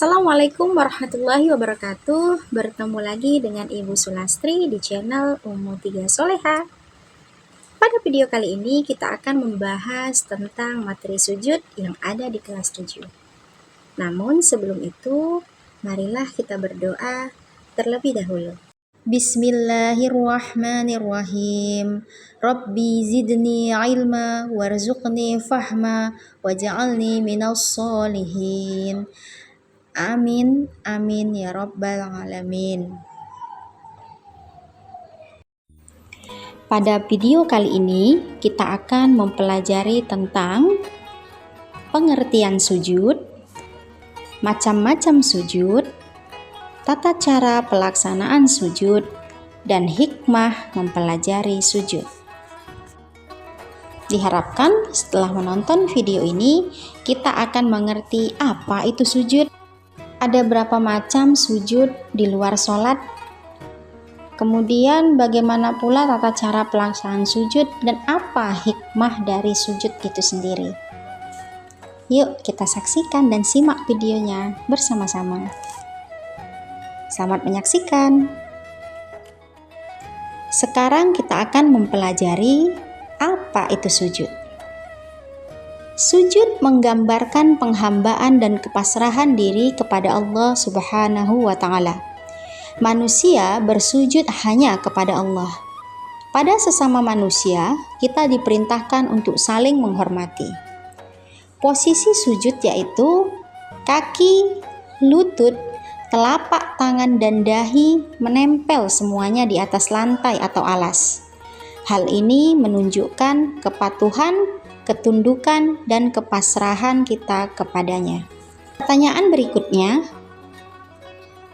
Assalamualaikum warahmatullahi wabarakatuh. Bertemu lagi dengan Ibu Sulastri di channel Ummu Tiga Soleha. Pada video kali ini kita akan membahas tentang materi sujud yang ada di kelas 7. Namun sebelum itu, marilah kita berdoa terlebih dahulu. Bismillahirrahmanirrahim. Rabbi zidni ilma warzuqni fahma waj'alni minas solihin. Amin, amin ya rabbal alamin. Pada video kali ini kita akan mempelajari tentang pengertian sujud, macam-macam sujud, tata cara pelaksanaan sujud, dan hikmah mempelajari sujud. Diharapkan setelah menonton video ini kita akan mengerti apa itu sujud, ada berapa macam sujud di luar sholat, kemudian bagaimana pula tata cara pelaksanaan sujud dan apa hikmah dari sujud itu sendiri. Yuk kita saksikan dan simak videonya bersama-sama. Selamat menyaksikan. Sekarang kita akan mempelajari apa itu sujud. Sujud menggambarkan penghambaan dan kepasrahan diri kepada Allah Subhanahu wa Ta'ala. Manusia bersujud hanya kepada Allah. Pada sesama manusia, kita diperintahkan untuk saling menghormati. Posisi sujud yaitu kaki, lutut, telapak tangan dan dahi menempel semuanya di atas lantai atau alas. Hal ini menunjukkan kepatuhan, ketundukan, dan kepasrahan kita kepadanya. Pertanyaan berikutnya,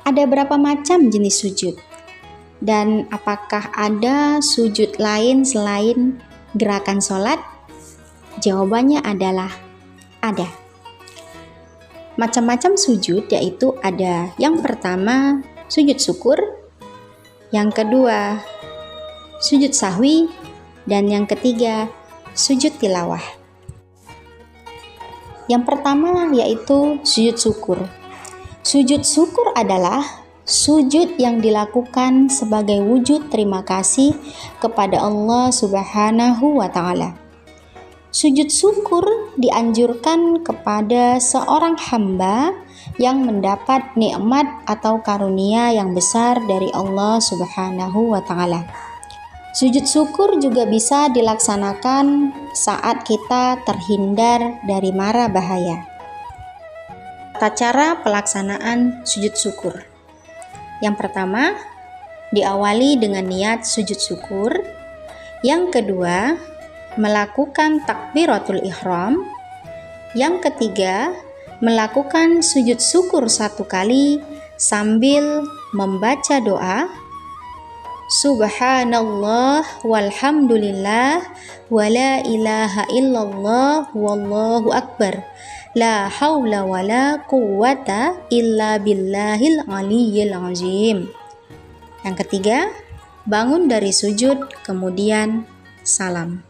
ada berapa macam jenis sujud? Dan apakah ada sujud lain selain gerakan sholat? Jawabannya adalah ada. Macam-macam sujud yaitu ada yang pertama sujud syukur, yang kedua sujud sahwi, dan yang ketiga sujud tilawah. Yang pertama yaitu sujud syukur. Sujud syukur adalah sujud yang dilakukan sebagai wujud terima kasih kepada Allah Subhanahu wa Ta'ala. Sujud syukur dianjurkan kepada seorang hamba yang mendapat nikmat atau karunia yang besar dari Allah Subhanahu wa Ta'ala. Sujud syukur juga bisa dilaksanakan saat kita terhindar dari mara bahaya. Tata cara pelaksanaan sujud syukur. Yang pertama, diawali dengan niat sujud syukur. Yang kedua, melakukan takbiratul ihram. Yang ketiga, melakukan sujud syukur 1 kali sambil membaca doa Subhanallah walhamdulillah wa la ilaha illallah wallahu akbar la haula wa la quwwata illa billahil aliyyil azim. Yang ketiga, bangun dari sujud kemudian salam.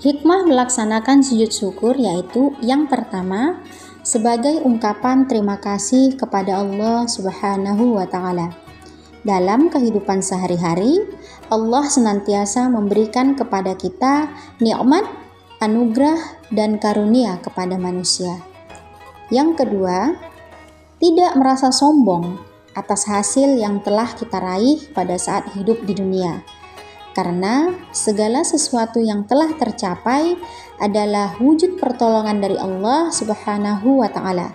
Hikmah melaksanakan sujud syukur yaitu yang pertama, sebagai ungkapan terima kasih kepada Allah Subhanahu wa Ta'ala. Dalam kehidupan sehari-hari, Allah senantiasa memberikan kepada kita nikmat, anugerah, dan karunia kepada manusia. Yang kedua, tidak merasa sombong atas hasil yang telah kita raih pada saat hidup di dunia. Karena segala sesuatu yang telah tercapai adalah wujud pertolongan dari Allah Subhanahu wa Ta'ala.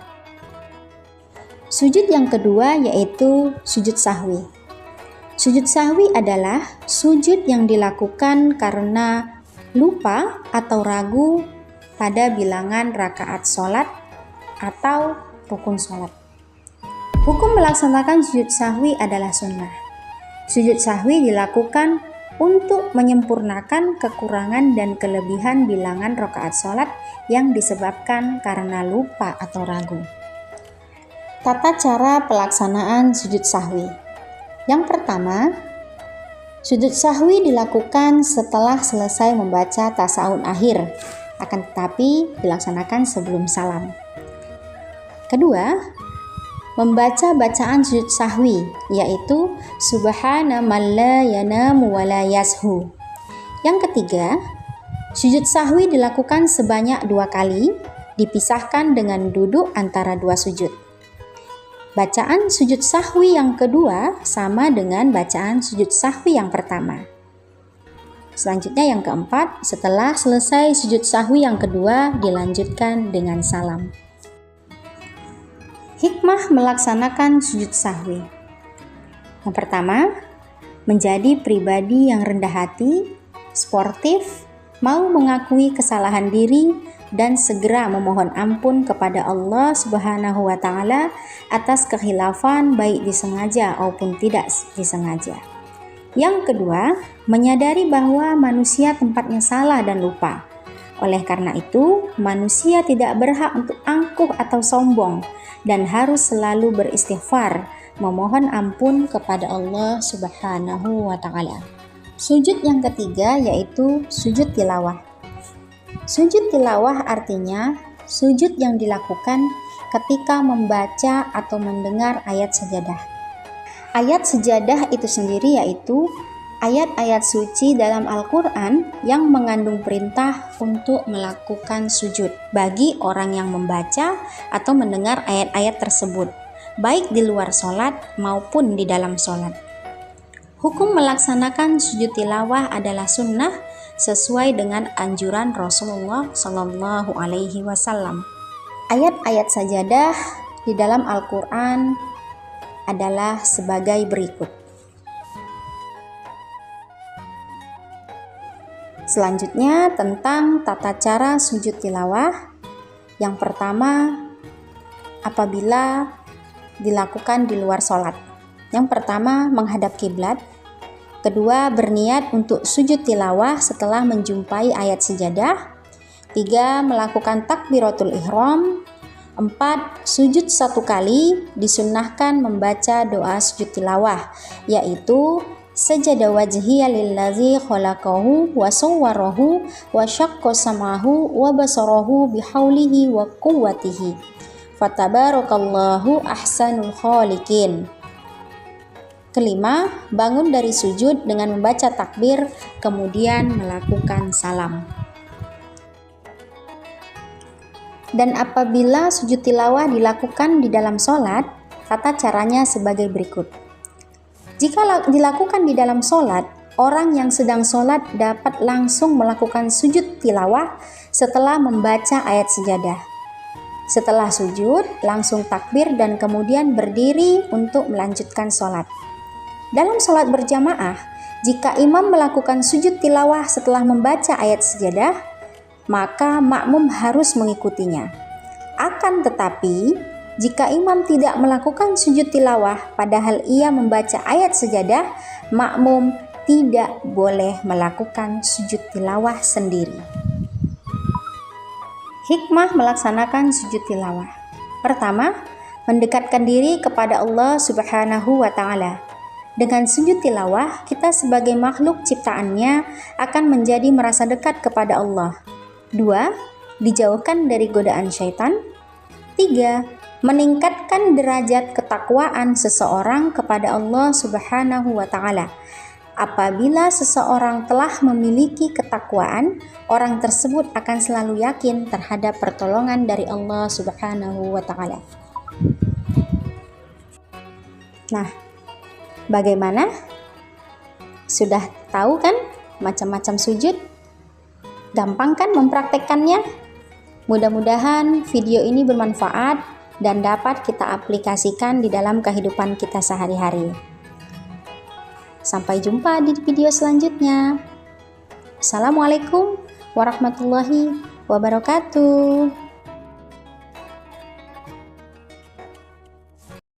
Sujud yang kedua yaitu sujud sahwi. Sujud sahwi adalah sujud yang dilakukan karena lupa atau ragu pada bilangan rakaat sholat atau rukun sholat. Hukum melaksanakan sujud sahwi adalah sunnah. Sujud sahwi dilakukan untuk menyempurnakan kekurangan dan kelebihan bilangan rakaat sholat yang disebabkan karena lupa atau ragu. Tata cara pelaksanaan sujud sahwi. Yang pertama, sujud sahwi dilakukan setelah selesai membaca tasawuf akhir, akan tetapi dilaksanakan sebelum salam. Kedua, membaca bacaan sujud sahwi, yaitu subhana man la yanamu wa la yashu. Yang ketiga, sujud sahwi dilakukan sebanyak 2 kali, dipisahkan dengan duduk antara 2 sujud. Bacaan sujud sahwi yang kedua sama dengan bacaan sujud sahwi yang pertama. Selanjutnya yang keempat, setelah selesai sujud sahwi yang kedua, dilanjutkan dengan salam. Hikmah melaksanakan sujud sahwi. Yang pertama, menjadi pribadi yang rendah hati, sportif, mau mengakui kesalahan diri, dan segera memohon ampun kepada Allah Subhanahu wa Ta'ala atas kekhilafan baik disengaja maupun tidak disengaja. Yang kedua, menyadari bahwa manusia tempatnya salah dan lupa. Oleh karena itu, manusia tidak berhak untuk angkuh atau sombong dan harus selalu beristighfar, memohon ampun kepada Allah Subhanahu wa Ta'ala. Sujud yang ketiga yaitu sujud tilawah. Sujud tilawah artinya sujud yang dilakukan ketika membaca atau mendengar ayat sajadah. Ayat sajadah itu sendiri yaitu ayat-ayat suci dalam Al-Quran yang mengandung perintah untuk melakukan sujud bagi orang yang membaca atau mendengar ayat-ayat tersebut, baik di luar sholat maupun di dalam sholat. Hukum melaksanakan sujud tilawah adalah sunnah sesuai dengan anjuran Rasulullah Shallallahu Alaihi Wasallam. Ayat-ayat sajadah di dalam Al-Quran adalah sebagai berikut. Selanjutnya tentang tata cara sujud tilawah. Yang pertama, apabila dilakukan di luar sholat. Yang pertama, menghadap kiblat. Kedua, berniat untuk sujud tilawah setelah menjumpai ayat sajadah. 3, melakukan takbiratul ihram. 4, sujud 1 kali, disunnahkan membaca doa sujud tilawah, yaitu sajada wajhiya lillazi khalaqahu wa sawwarahu wa syaqqa samahu wa basarahu bihaulihi wa quwwatihi fatabarakallahu ahsanul khaliqin. Kelima, bangun dari sujud dengan membaca takbir, kemudian melakukan salam. Dan apabila sujud tilawah dilakukan di dalam sholat, tata caranya sebagai berikut. Jika dilakukan di dalam sholat, orang yang sedang sholat dapat langsung melakukan sujud tilawah setelah membaca ayat sajadah. Setelah sujud, langsung takbir dan kemudian berdiri untuk melanjutkan sholat. Dalam sholat berjamaah, jika imam melakukan sujud tilawah setelah membaca ayat sajadah, maka makmum harus mengikutinya. Akan tetapi, jika imam tidak melakukan sujud tilawah padahal ia membaca ayat sajadah, makmum tidak boleh melakukan sujud tilawah sendiri. Hikmah melaksanakan sujud tilawah. Pertama, mendekatkan diri kepada Allah Subhanahu wa Ta'ala. Dengan sujud tilawah, kita sebagai makhluk ciptaannya akan menjadi merasa dekat kepada Allah. 2, dijauhkan dari godaan syaitan. 3, meningkatkan derajat ketakwaan seseorang kepada Allah Subhanahu wa Ta'ala. Apabila seseorang telah memiliki ketakwaan, orang tersebut akan selalu yakin terhadap pertolongan dari Allah Subhanahu wa Ta'ala. Nah, bagaimana? Sudah tahu kan macam-macam sujud? Gampang kan mempraktekkannya? Mudah-mudahan video ini bermanfaat dan dapat kita aplikasikan di dalam kehidupan kita sehari-hari. Sampai jumpa di video selanjutnya. Assalamualaikum warahmatullahi wabarakatuh.